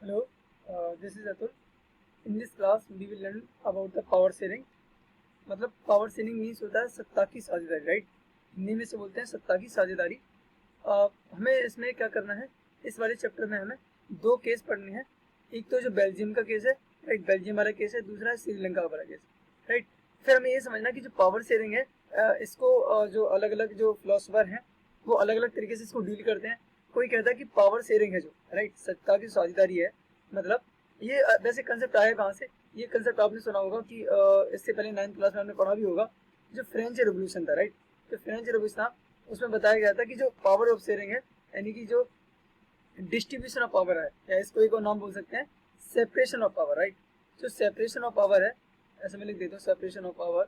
Hello, this is Atul. In this class, we will learn about the power sharing. मतलब power sharing means होता है सत्ता की साझेदारी, राइट। हिंदी में से बोलते हैं सत्ता की साझेदारी। हमें इसमें क्या करना है, इस वाले चैप्टर में हमें दो केस पढ़ने हैं। एक तो जो बेल्जियम का केस है, राइट, बेल्जियम वाला केस है। दूसरा है श्रीलंका वाला केस, राइट। फिर हमें ये समझना कि जो पावर शेयरिंग है, इसको जो अलग अलग जो फिलोसफर हैं वो अलग अलग तरीके से इसको डील करते हैं। कोई कहता है कि पावर शेयरिंग है जो, राइट, सत्ता की साझेदारी है। मतलब ये वैसे कंसेप्ट आया कहाँ से, ये कंसेप्ट आपने सुना होगा कि इससे पहले 9th क्लास में हमने पढ़ा भी होगा। जो फ्रेंच रेवोल्यूशन था, राइट, जो फ्रेंच रेवोल्यूशन था उसमें बताया गया था कि जो पावर ऑफ शेयरिंग है, यानी कि जो डिस्ट्रीब्यूशन ऑफ पावर है, या इसको एक और नाम बोल सकते हैं सेपरेशन ऑफ पावर, राइट। जो सेपरेशन ऑफ पावर है, ऐसे मैं लिख देता हूँ सेपरेशन ऑफ पावर।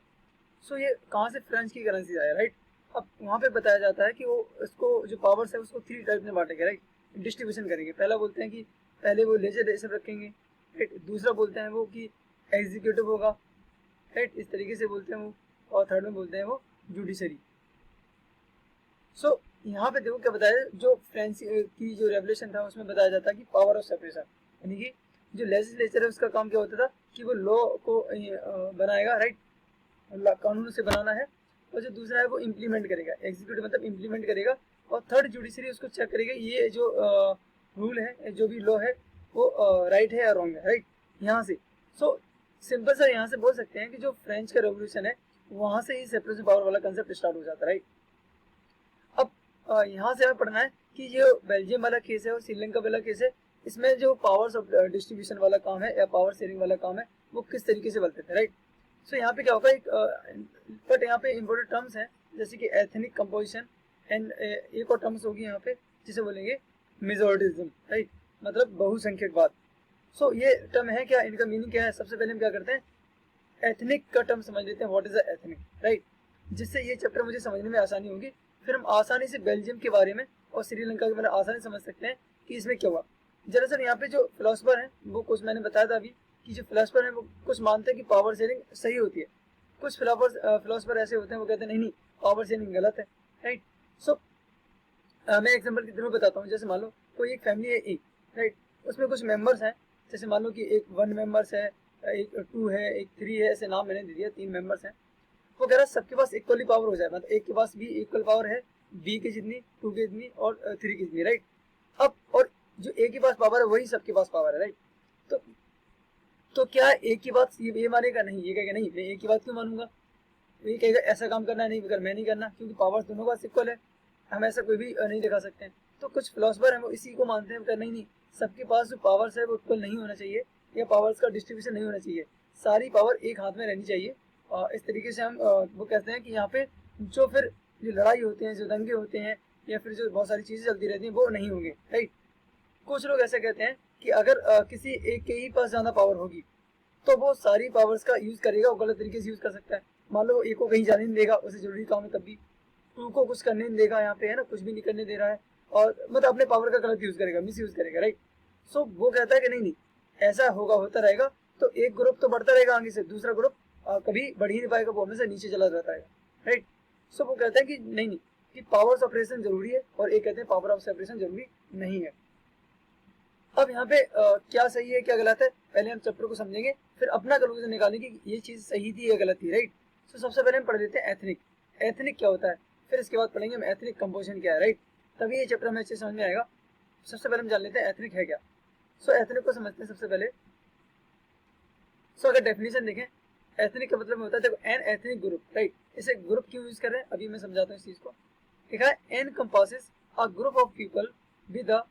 सो ये कहाँ से, फ्रेंच की करेंसी आया, राइट। अब वहाँ पे बताया जाता है कि वो इसको जो पावर्स है उसको 3 टाइप में बांटेंगे, राइट, डिस्ट्रीब्यूशन करेंगे। पहला बोलते हैं कि पहले वो लेजिस्लेशन रखेंगे, राइट। दूसरा बोलते हैं वो कि एग्जीक्यूटिव होगा, राइट, इस तरीके से बोलते हैं वो। और थर्ड में बोलते हैं वो जुडिशरी। सो यहाँ पे देखो क्या बताया, जो फ्रेंच की जो रेवोल्यूशन था उसमें बताया जाता है कि पावर ऑफ सेपरेशन, यानी कि जो लेजिस्लेचर है उसका काम क्या होता था कि वो लॉ को बनाएगा, राइट, कानून से बनाना है। और जो दूसरा है वो इम्प्लीमेंट करेगा, एग्जीक्यूटिव मतलब इम्प्लीमेंट करेगा। और थर्ड जुडिशरी उसको चेक करेगा ये जो रूल है, जो भी लॉ है वो राइट है या रॉन्ग है, राइट, यहाँ से। सो सिंपल सा यहाँ से बोल सकते हैं कि जो फ्रेंच का रेवोल्यूशन है वहां से ही सेपरेशन पावर वाला कंसेप्ट स्टार्ट हो जाता है, राइट। अब यहाँ से हमें पढ़ना है कि जो बेल्जियम वाला केस है और श्रीलंका वाला केस है, इसमें जो पावर्स ऑफ डिस्ट्रीब्यूशन वाला काम है या पावर शेयरिंग वाला काम है वो किस तरीके से बनते थे, राइट। सो यहाँ पे क्या होगा, एक बट यहाँ पे इम्पोर्टेंट टर्म्स हैं जैसे कि एथनिक कंपोजिशन एंड एक और टर्म्स होगी यहाँ पे जिसे बोलेंगे मेजोरिटिज्म, राइट, मतलब बहुसंख्यकवाद। सो ये टर्म है क्या, इनका मीनिंग क्या है। सबसे पहले हम क्या करते हैं, एथनिक का टर्म समझ लेते हैं, what is the ethnic, right, जिससे ये चैप्टर मुझे समझने में आसानी होगी। फिर हम आसानी से बेल्जियम के बारे में और श्रीलंका के बारे में आसानी समझ सकते हैं कि इसमें क्या हुआ। दरअसल यहाँ पे जो फिलोसफर हैं वो कुछ मैंने बताया था अभी कि जो फिलोसफर हैं वो कुछ मानते हैं कि पावर शेयरिंग सही होती है। कुछ फिलोसफर ऐसे होते हैं वो कहते हैं नहीं, पावर शेयरिंग गलत है, राइट। सो मैं एग्जांपल के थ्रू बताता हूँ। जैसे मान लो कोई एक फैमिली है एक, राइट, उसमें कुछ मेंबर्स हैं। जैसे मान लो कि एक 1 मेंबर्स है, एक 2 है, एक 3 है, ऐसे नाम मैंने दे दिया, 3 मेंबर्स हैं। वो कह रहा है सबके पास इक्वली पावर हो जाए, मतलब एक के पास भी इक्वल पावर है, बी के जितनी, 2 के जितनी और 3 की जितनी, राइट। अब और जो ए के पास पावर है वही सबके पास पावर है, राइट। तो क्या एक की बात ये मानेगा? नहीं, ये कहेगा नहीं, मैं एक की बात क्यों मानूंगा। ये कहेगा ऐसा काम करना है, नहीं अगर मैं नहीं करना, क्योंकि पावर दोनों का इक्वल है, हम ऐसा कोई भी नहीं दिखा सकते हैं। तो कुछ फिलोसफर है वो इसी को मानते हैं, नहीं नहीं, सबके पास जो पावर्स है वो इक्वल नहीं होना चाहिए, या पावर्स का डिस्ट्रीब्यूशन नहीं होना चाहिए, सारी पावर एक हाथ में रहनी चाहिए। इस तरीके से हम वो कहते हैं कि यहाँ पे जो फिर जो लड़ाई होते हैं, जो दंगे होते हैं, या फिर जो बहुत सारी चीजें चलती रहती हैं वो नहीं होंगे, राइट। कुछ लोग ऐसे कहते हैं कि अगर किसी एक के ही पास ज्यादा पावर होगी तो वो सारी पावर्स का यूज करेगा, वो गलत तरीके से यूज कर सकता है। मान लो एक को कहीं जाने नहीं देगा, उसे जरूरी काम है तब भी। 2 को कुछ करने नहीं देगा, यहाँ पे है ना, कुछ भी नहीं करने दे रहा है, और मतलब अपने पावर का गलत यूज करेगा, मिस यूज करेगा, राइट। सो वो कहता है कि नहीं नहीं, ऐसा होगा, होता रहेगा, तो एक ग्रुप तो बढ़ता रहेगा आगे से, दूसरा ग्रुप कभी बढ़ ही नहीं पाएगा, वो हमेशा नीचे चला जाता है, राइट। सो वो कहता है कि नहीं नहीं, कि पावर सेपरेशन जरूरी है, और एक कहते हैं पावर ऑफ सेपरेशन जरूरी नहीं है। अब यहाँ पे क्या सही है क्या गलत है, पहले हम चैप्टर को समझेंगे, फिर अपना कंक्लूजन निकालेंगे कि ये चीज सही थी या गलत थी, राइट। तो सबसे पहले हम पढ़ लेते हैं एथनिक। एथनिक क्या होता है, फिर इसके बाद पढ़ेंगे हम एथनिक कंपोजिशन क्या है, राइट, तभी ये चैप्टर हमें अच्छे समझ में आएगा। सबसे पहले हम जान लेते हैं एथनिक है क्या। सो एथनिक को समझते हैं सबसे पहले। सो अगर डेफिनेशन देखें, एथनिक का मतलब होता है, देखो, एन एथनिक ग्रुप, राइट। इसे ग्रुप क्यों यूज कर रहे हैं अभी मैं समझाता हूँ इस चीज को। देखा है, encompasses a group of people with a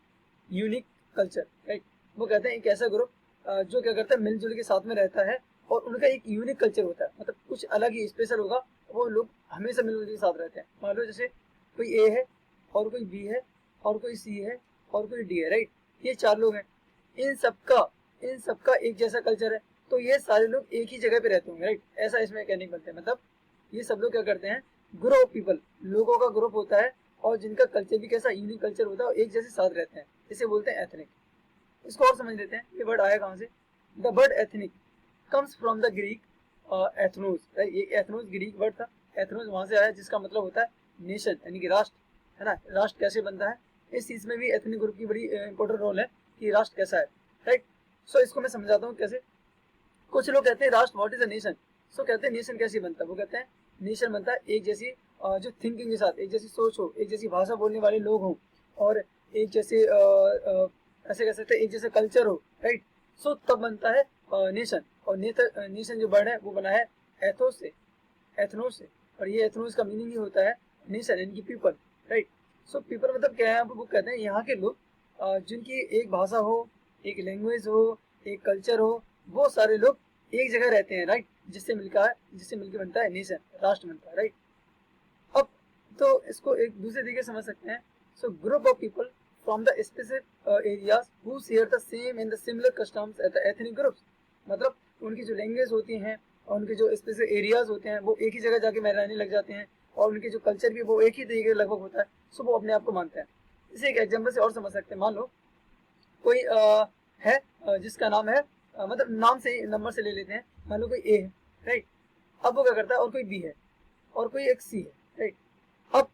unique culture, right. वो कहते हैं एक ऐसा ग्रुप जो क्या करता है, मिलजुल के साथ में रहता है, और उनका एक यूनिक कल्चर होता है, मतलब कुछ अलग ही स्पेशल होगा, वो लोग हमेशा मिलजुल के साथ रहते हैं। मान लो जैसे कोई ए है, और कोई बी है, और कोई सी है, और कोई डी है, राइट। ये 4 लोग हैं, इन सबका एक जैसा कल्चर है, तो ये सारे लोग एक ही जगह पे रहते होंगे, राइट। ऐसा इसमें कहने को बनते हैं, मतलब ये सब लोग क्या करते हैं, ग्रुप ऑफ पीपल, लोगों का ग्रुप होता है, और जिनका कल्चर भी कैसा, यूनिक कल्चर होता है, और एक जैसे साथ रहते हैं, इसे बोलते हैं एथनिक। इसको और समझ लेते हैं, ये वर्ड आया कहाँ से। The word ethnic comes from the Greek ethnos, ये एथनोस ग्रीक वर्ड था, एथनोस वहां से आया, जिसका मतलब होता है नेशन, यानी कि राष्ट्र, है ना। राष्ट्र कैसे बनता है, इस चीज में भी एथनिक ग्रुप की बड़ी इंपॉर्टेंट रोल है कि राष्ट्र कैसा है। राइट। सो इसको मैं समझाता हूँ कैसे। कुछ लोग कहते हैं राष्ट्र व्हाट इज अ नेशन। सो कहते हैं नेशन कैसे बनता है, वो कहते हैं नेशन बनता है एक जैसी जो थिंकिंग के साथ, एक जैसी सोच हो, एक जैसी भाषा बोलने वाले लोग हों, और एक जैसे ऐसे कह सकते हैं एक जैसा कल्चर हो, राइट। सो तब बनता है नेशन। और नेशन जो वर्ड है वो बना है एथोस से, एथनोस से। और ये एथनोस का मीनिंग ही होता है नेशन यानी कि पीपल, राइट। सो पीपल मतलब क्या है, वो कहते हैं यहाँ के लोग जिनकी एक भाषा हो, एक लैंग्वेज हो, एक कल्चर हो, वो सारे लोग एक जगह रहते हैं, राइट। जिससे मिलकर बनता है नेशन, राष्ट्र बनता है, राइट। अब तो इसको एक दूसरे तरीके समझ सकते हैं। So group of people from the specific areas who share the same and the similar customs at the ethnic groups. मतलब उनकी जो लैंग्वेज होती हैं और उनके जो स्पेसिफिक एरियाज होते हैं वो एक ही जगह जाके रहने लग जाते हैं, और उनके जो कल्चर भी वो एक ही तरीके लगभग होता है। सो वो अपने आप को मानते हैं। इसे एक एग्जाम्पल से और समझ सकते हैं। मान लो कोई है जिसका नाम है मतलब नाम से नंबर से ले लेते हैं। मान लो कोई ए है, राइट। अब वो क्या करता है, और कोई बी है, और कोई एक सी है, राइट। अब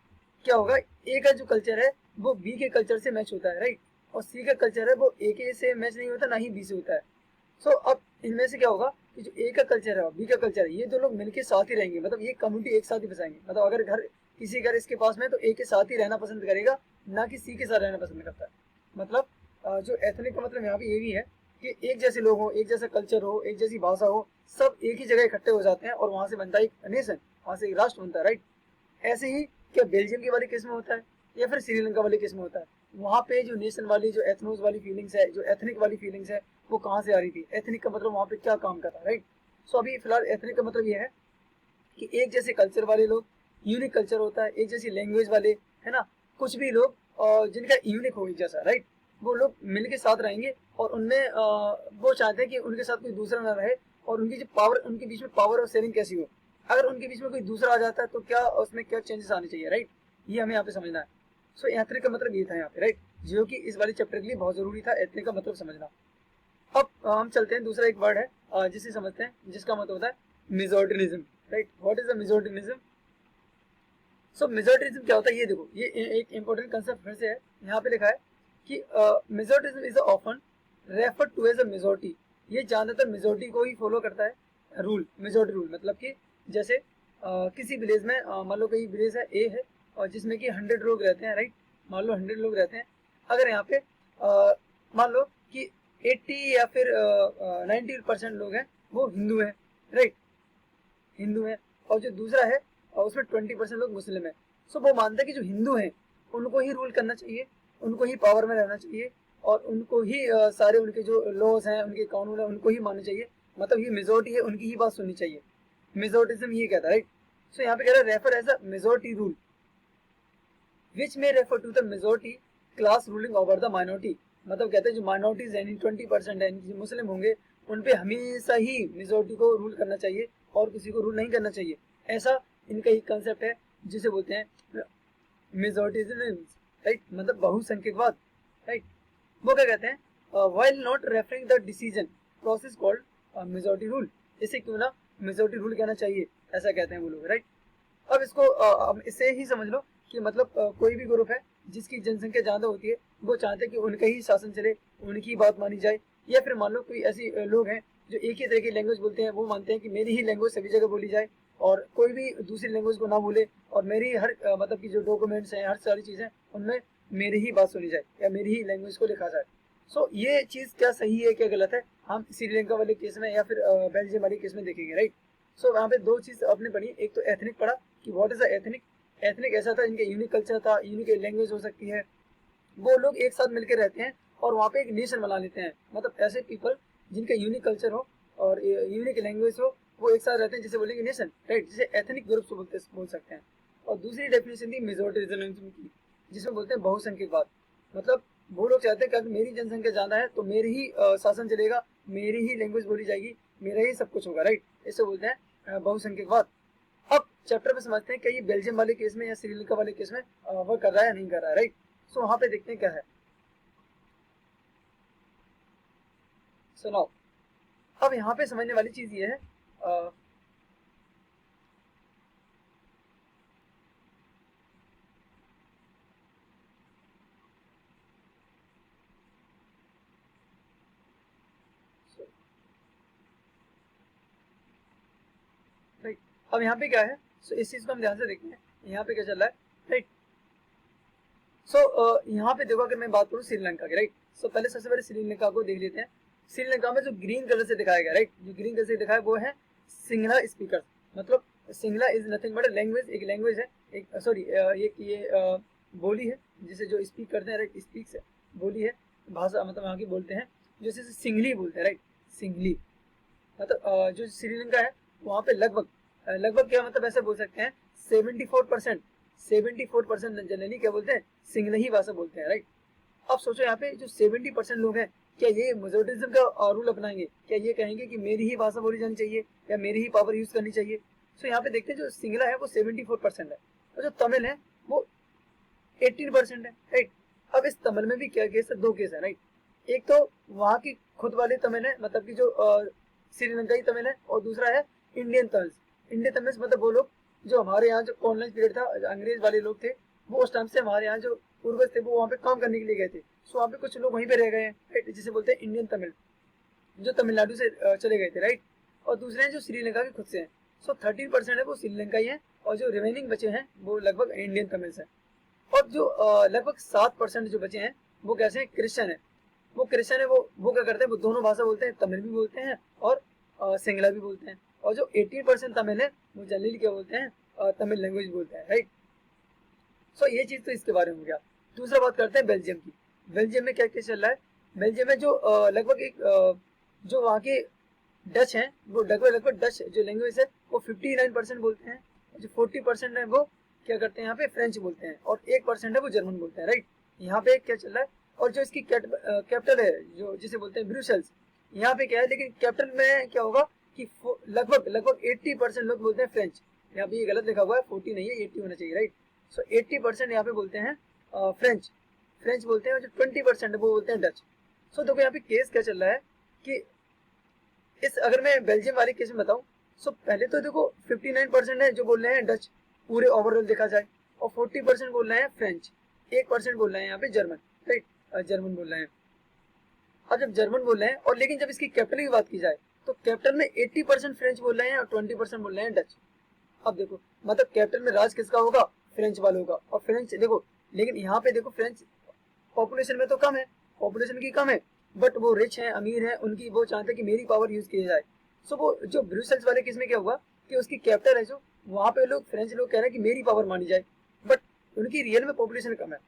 क्या होगा, ए का जो कल्चर है वो बी के कल्चर से मैच होता है, राइट। और सी का कल्चर है वो ए के से मैच नहीं होता, ना ही बी से होता है। सो अब इनमें से क्या होगा कि जो ए का कल्चर है और बी का कल्चर है, ये दो लोग मिलके साथ ही रहेंगे, मतलब ये कम्युनिटी एक साथ ही बसाएंगे। मतलब अगर घर किसी घर इसके पास में तो ए के साथ ही रहना पसंद करेगा, ना कि सी के साथ रहना पसंद करता है। मतलब जो एथनिक का मतलब यहाँ पे ये भी है कि एक जैसे लोग हो, एक जैसा कल्चर हो, एक जैसी भाषा हो, सब एक ही जगह इकट्ठे हो जाते हैं और वहां से बनता है एक नेशन, वहां से एक राष्ट्र बनता है, राइट। ऐसे ही क्या बेल्जियम के वाले केस में होता है या फिर श्रीलंका वाले केस में होता है। वहाँ पे जो नेशन वाली, जो एथनोस वाली फीलिंग्स है, जो एथनिक वाली फीलिंग्स है, वो कहाँ से आ रही थी। एथनिक का मतलब वहाँ पे क्या काम कर रहा है, राइट। सो अभी फिलहाल एथनिक का मतलब ये है कि एक जैसे कल्चर वाले लोग, यूनिक कल्चर होता है, एक जैसी लैंग्वेज वाले, है ना। कुछ भी लोग जिनका यूनिक हो एक जैसा, राइट, वो लोग मिल के साथ रहेंगे। और उनमें वो चाहते हैं कि उनके साथ कोई दूसरा ना रहे, और उनकी जो पावर, उनके बीच में पावर और शेयरिंग कैसी हो। अगर उनके बीच में कोई दूसरा आ जाता है तो क्या उसमें क्या चेंजेस आने चाहिए, राइट। ये हमें यहाँ पे समझना है। सो एथनिक का मतलब ये था यहाँ पे, राइट, जो कि इस वाले चैप्टर के लिए बहुत जरूरी था, एथनिक का मतलब समझना। अब हम चलते हैं, दूसरा एक वर्ड है जिसे समझते हैं, जिसका मतलब होता है majoritarianism, right. What is the majoritarianism. So majoritarianism क्या होता है, ये देखो, ये एक इंपॉर्टेंट कंसेप्ट फिर से है। यहाँ पे लिखा है कि majoritarianism is often refer to as a majority. ये ज्यादातर मेजोरिटी को ही फॉलो करता है। रूल, मेजोरिटी रूल मतलब कि जैसे किसी विलेज में मान लो कोई विलेज है ए है, और जिसमें कि 100 लोग रहते हैं, राइट। मान लो 100 लोग रहते हैं। अगर यहाँ पे मान लो कि 80 या फिर 90% लोग हैं वो हिंदू हैं, राइट, हिंदू हैं। और जो दूसरा है उसमें 20% लोग मुस्लिम हैं। सो वो मानता है कि जो हिंदू हैं उनको ही रूल करना चाहिए, उनको ही पावर में रहना चाहिए, और उनको ही सारे उनके जो लॉज हैं, उनके कानून है, उनको ही मानने चाहिए। मतलब ये मेजोरिटी है, उनकी ही बात सुननी चाहिए। मेजोरिटिज्म ये कहता है, राइट। सो यहाँ पे कह रहा है refer as a majority rule which में refer to the majority class ruling over the minority. मतलब कहते हैं जो माइनॉरिटीज यानी 20% है, जो मुस्लिम होंगे, उन पे हमेशा ही मेजोरिटी को रूल करना चाहिए और किसी को रूल नहीं करना चाहिए। ऐसा इनका ही कंसेप्ट है जिसे बोलते हैं मेजोरिटिज्म, राइट, मतलब बहुसंख्यकवाद, राइट। वो क्या कहते हैं, while not referring the decision process called majority rule. इसे क्यों ना मेजोरिटी रूल कहना चाहिए, ऐसा कहते हैं वो लोग, राइट। अब इसको अब इससे ही समझ लो कि मतलब कोई भी ग्रुप है जिसकी जनसंख्या ज्यादा होती है, वो चाहते हैं कि उनका ही शासन चले, उनकी बात मानी जाए। या फिर मान लो कोई ऐसी लोग हैं जो एक ही तरह की लैंग्वेज बोलते हैं, वो मानते हैं कि मेरी ही लैंग्वेज सभी जगह बोली जाए और कोई भी दूसरी लैंग्वेज को ना बोले, और मेरी हर मतलब की जो डॉक्यूमेंट्स हैं, हर सारी चीजें, उनमें मेरी ही बात सुनी जाए या मेरी ही लैंग्वेज को लिखा जाए। सो ये चीज क्या सही है क्या गलत है, हम श्रीलंका वाले केस में या फिर बेल्जियम वाले केस में देखेंगे, राइट। सो वहाँ पे दो चीज आपने पढ़ी, एक तो एथनिक पढ़ा कि what is the ethnic. Ethnic ऐसा था इनके यूनिक कल्चर था, यूनिक लैंग्वेज हो सकती है, वो लोग एक साथ मिलकर रहते हैं और वहाँ पे एक नेशन बना लेते हैं। मतलब ऐसे पीपल जिनका यूनिक कल्चर हो और यूनिक लैंग्वेज हो, वो एक साथ रहते हैं, जिसे बोलेंगे नेशन, राइट, जिसे एथनिक ग्रुप्स बोल सकते हैं। और दूसरी डेफिनेशन थी मेजोरिटिज्म की, जिसमें बोलते हैं बहुसंख्यकवाद। मतलब वो लोग चाहते हैं कि अगर मेरी जनसंख्या ज्यादा है तो मेरी ही शासन चलेगा, मेरी ही लैंग्वेज बोली जाएगी, मेरा ही सब कुछ होगा, राइट। इसे बोलते हैं बहुसंख्यकवाद। अब चैप्टर में समझते हैं कि ये बेल्जियम वाले केस में या श्रीलंका वाले केस में वर्क कर रहा है या नहीं कर रहा है, राइट। सो वहां पे देखते हैं क्या है। सुनाओ, अब यहाँ पे समझने वाली चीज ये है अब यहाँ पे क्या है, सो इस चीज को हम ध्यान से देखते हैं, यहाँ पे क्या चल रहा है, राइट। सो यहाँ पे देखो, अगर मैं बात करूँ श्रीलंका की, राइट, सो पहले सबसे पहले श्रीलंका को देख लेते हैं। श्रीलंका में जो ग्रीन कलर से दिखाया गया, राइट, जो ग्रीन कलर से दिखाया वो है सिंगला स्पीकर, मतलब Singla is nothing but language, एक लैंग्वेज है, एक सॉरी ये बोली है जिसे जो स्पीक करते हैं, राइट, स्पीक्स है, बोली है, भाषा मतलब वहाँ की बोलते हैं, जैसे सिंगली बोलते हैं, राइट, सिंगली। मतलब जो श्रीलंका है वहाँ पे लगभग क्या मतलब ऐसे बोल सकते हैं 74% जनरली क्या बोलते हैं, सिंगला ही भाषा बोलते हैं, राइट। अब सोचो यहाँ पे जो 70% लोग हैं, क्या ये मेजोरिटिज्म का रूल अपनाएंगे, क्या ये कहेंगे कि मेरी ही भाषा बोली जानी चाहिए या मेरी ही पावर यूज करनी चाहिए। सो यहाँ पे देखते हैं जो सिंगला है वो 74% है और जो तमिल है वो 18% है, राइट। अब इस तमिल में भी क्या केस है, दो केस है, राइट। एक तो वहाँ की खुद वाली तमिल है, मतलब की जो श्रीलंकाई तमिल है, और दूसरा है इंडियन तमिल। इंडियन तमिल मतलब वो लोग जो हमारे यहाँ जो कॉलोनाइज पीरियड था, अंग्रेज वाले लोग थे, वो उस टाइम से हमारे यहाँ जो पूर्वज थे वो वहाँ पे काम करने के लिए गए थे, सो वहाँ पे कुछ लोग वहीं पे रह गए हैं, राइट, जिसे बोलते हैं इंडियन तमिल, जो तमिलनाडु से चले गए थे, राइट। और दूसरे हैं जो श्रीलंका के खुद से हैं। सो 13% है वो श्रीलंकाई है और जो रिमेनिंग बचे हैं वो लगभग इंडियन तमिल है। और जो लगभग 7% जो बचे हैं वो कैसे हैं, क्रिश्चियन है। वो क्रिश्चियन है, वो क्या करते हैं, वो दोनों भाषा बोलते हैं, तमिल भी बोलते हैं और सिंगला भी बोलते हैं। और जो 18% तमिल है वो जनरली क्या बोलते हैं, तमिल लैंग्वेज बोलते हैं, राइट। सो ये चीज तो इसके बारे में हो गया। दूसरा बात करते हैं बेल्जियम की। बेल्जियम में क्या क्या चल रहा है, बेल्जियम में जो लगभग एक जो वहाँ के डच हैं वो लगभग डच जो लैंग्वेज है वो 59% बोलते हैं। जो 40% है वो क्या करते हैं यहाँ पे, फ्रेंच बोलते हैं, और 1% है वो जर्मन बोलते हैं, राइट। यहाँ पे क्या चल रहा है, और जो इसकी कैपिटल है जो जिसे बोलते हैं ब्रुसेल्स, यहाँ पे क्या है, लेकिन कैपिटल में क्या होगा कि लगभग 80% लोग बोलते हैं फ्रेंच। यहाँ पे ये गलत लिखा हुआ है, 40 नहीं है, 80 होना चाहिए, राइट। सो 80% यहाँ पे बोलते हैं फ्रेंच बोलते हैं, और जो 20% है वो बोलते हैं डच। सो देखो यहाँ पे केस क्या चल रहा है कि इस अगर मैं बेल्जियम वाले केस में बताऊं, सो पहले तो देखो 59% है जो बोल रहे हैं डच पूरे ओवरऑल देखा जाए, और 40% बोल रहे हैं फ्रेंच, 1% बोल रहे हैं यहाँ पे जर्मन, राइट, जर्मन बोल रहे हैं। अब जब जर्मन बोल रहे हैं और लेकिन जब इसकी कैपिटल की बात की जाए तो कैपिटल में 80% फ्रेंच बोल रहे हैं और 20% बोल रहे हैं डच। अब देखो मतलब कैपिटल में राज किसका होगा, फ्रेंच वालों का। और फ्रेंच देखो, लेकिन यहाँ पे देखो फ्रेंच पॉपुलेशन में तो कम है, पॉपुलेशन की कम है, बट वो रिच है, अमीर है, उनकी वो चाहते हैं कि मेरी पावर यूज की जाए। सो वो जो ब्रुसेल्स वाले केस में क्या हुआ कि उसकी कैपिटल है जो, वहाँ पे लोग फ्रेंच लोग कह रहे हैं कि मेरी पावर मानी जाए, बट उनकी रियल में पॉपुलेशन कम है।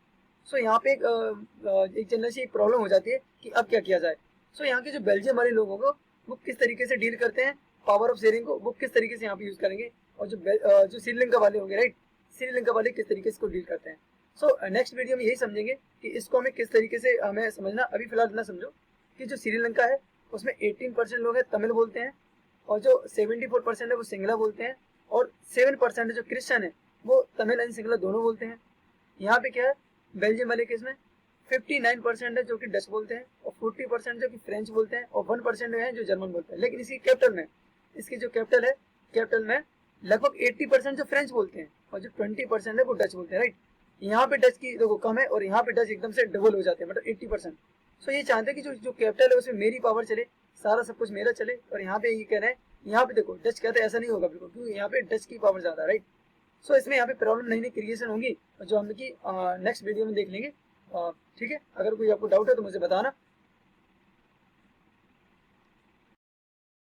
सो यहाँ पे एक जनरल से एक प्रॉब्लम हो जाती है कि अब क्या किया जाए। सो यहाँ के जो बेल्जियम वाले लोगों को वो किस तरीके से डील करते हैं पावर ऑफ शेयरिंग को, वो किस तरीके से यहाँ पे यूज करेंगे, और जो श्रीलंका वाले होंगे, राइट, श्रीलंका वाले किस तरीके से इसको डील करते हैं। सो नेक्स्ट वीडियो में यही समझेंगे कि इसको हमें किस तरीके से हमें समझना। अभी फिलहाल इतना समझो कि जो श्रीलंका है उसमें 18% लोग हैं तमिल बोलते हैं, और जो 74% है वो सिंगला बोलते हैं, और 7% जो क्रिश्चियन है वो तमिल एंड सिंगला दोनों बोलते हैं। यहाँ पे क्या है, बेल्जियम वाले केस में 59% है जो कि डच बोलते हैं, और 40% जो कि फ्रेंच बोलते हैं, और 1% है जो जर्मन बोलते हैं। लेकिन इसकी कैपिटल में, इसकी जो कैपिटल है, कैपिटल में लगभग 80% जो फ्रेंच बोलते हैं और जो 20% है वो डच बोलते हैं, राइट। यहाँ पे डच की देखो कम है और यहाँ पे डच एकदम से डबल हो जाते हैं, मतलब 80%। सो ये चाहते हैं कि जो कैपिटल है उसमें मेरी पावर चले, सारा सब कुछ मेरा चले। और यहाँ पे ये कह रहे हैं, यहाँ पे देखो डच कहते हैं ऐसा नहीं होगा बिल्कुल, क्योंकि यहाँ पे डच की पावर ज्यादा है, राइट। सो इसमें यहाँ पे प्रॉब्लम नहीं क्रिएशन होंगी जो हम की नेक्स्ट वीडियो में देख लेंगे। ठीक है, अगर कोई आपको डाउट है तो मुझे बताना।